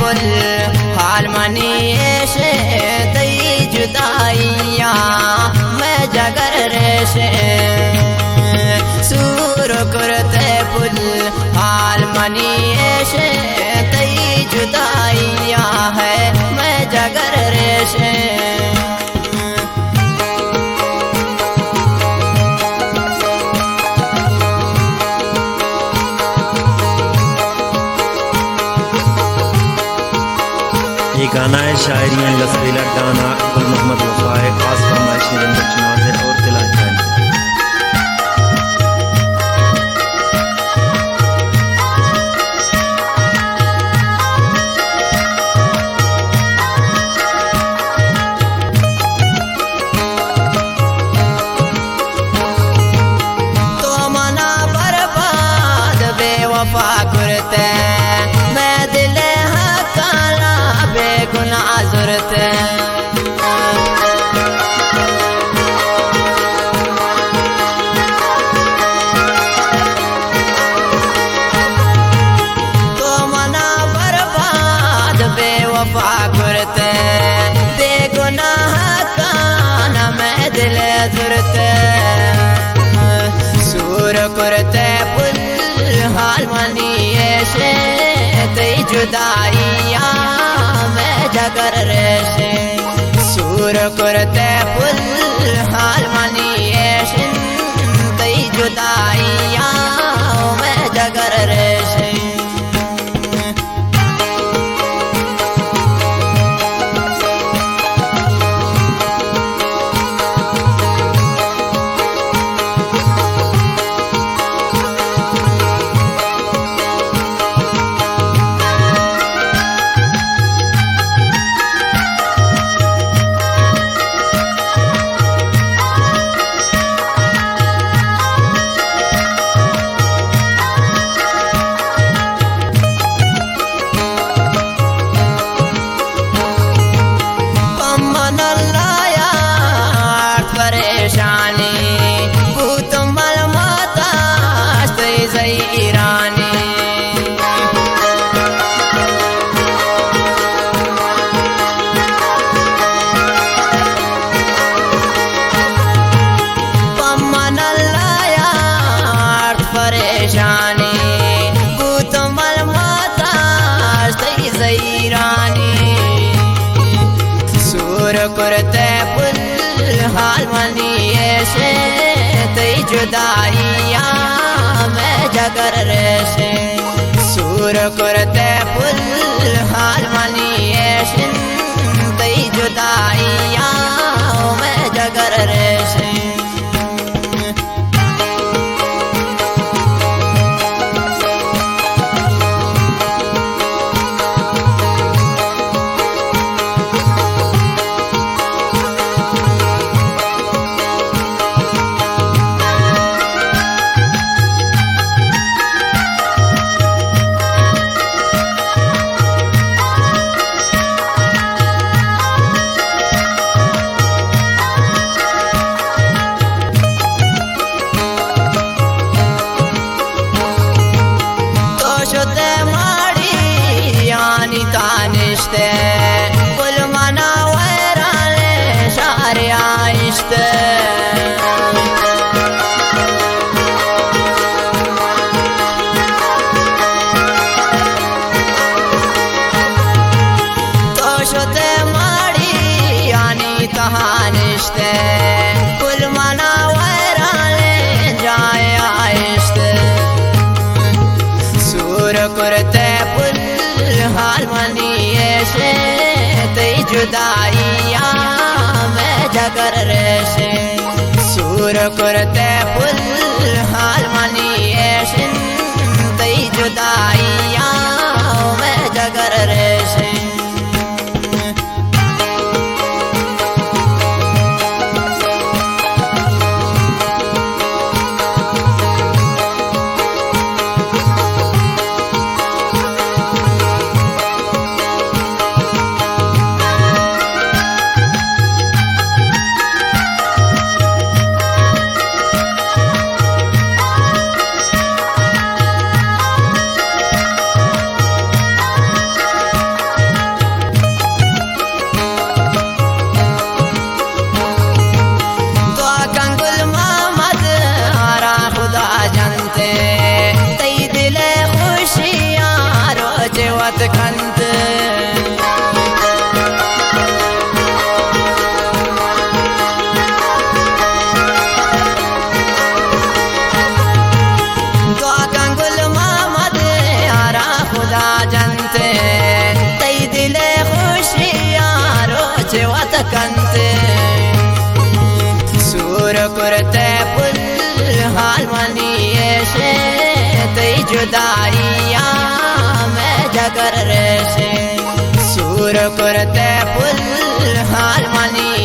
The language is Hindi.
पुल हाल मनीष तई जुदाइया मैं जगर रेशे सूर करते पुल हाल मनीष तई जुदाइया है मैं जगर रेशे। ये गाना है शायरी लसबीला डाना गुल मोहम्मद वफा है, खास फरमाइश निरंजन चुनाव है और तिलान जानी। तो मना बर्बाद बेवफा करते मैं दिल बेगुनाह ज़रूरत तो मना बर्बाद बेवफा करते बेगुनाह काना मैं दिल ज़रूरत सूर करते पुल हाल मनीए से तई जुदाइया जगर रेशे सूर करते पुल हाल मनीष तई जुदाइया मैं जगर रेशे। करते पुल हाल मनीष तई जुदाइया मैं जगर रेशे सूर करते पुल हाल मनीष तई जुदाइया मैं जगर रेशे। पुल मना वैराले शारे आइश्ते तो शुते माड़ी यानी तहानिश्ते पुल मना वैराले जाए आइश्ते सूर करते पुल हाल मनीष तई जुदाइया मैं जगर रेशे सूर करते पुल हाल मनीष तई जुदाइया मैं जगर रेशे। रोज कंत गुल मोहम्मद आरा खुदा जनते तई दिले खुशियाँ रोज कंत सूर कुरते पुल हाल मनिए शे तई जुदाइयाँ मैं जगर रेशे सूर कुरते पुल हाल मनिए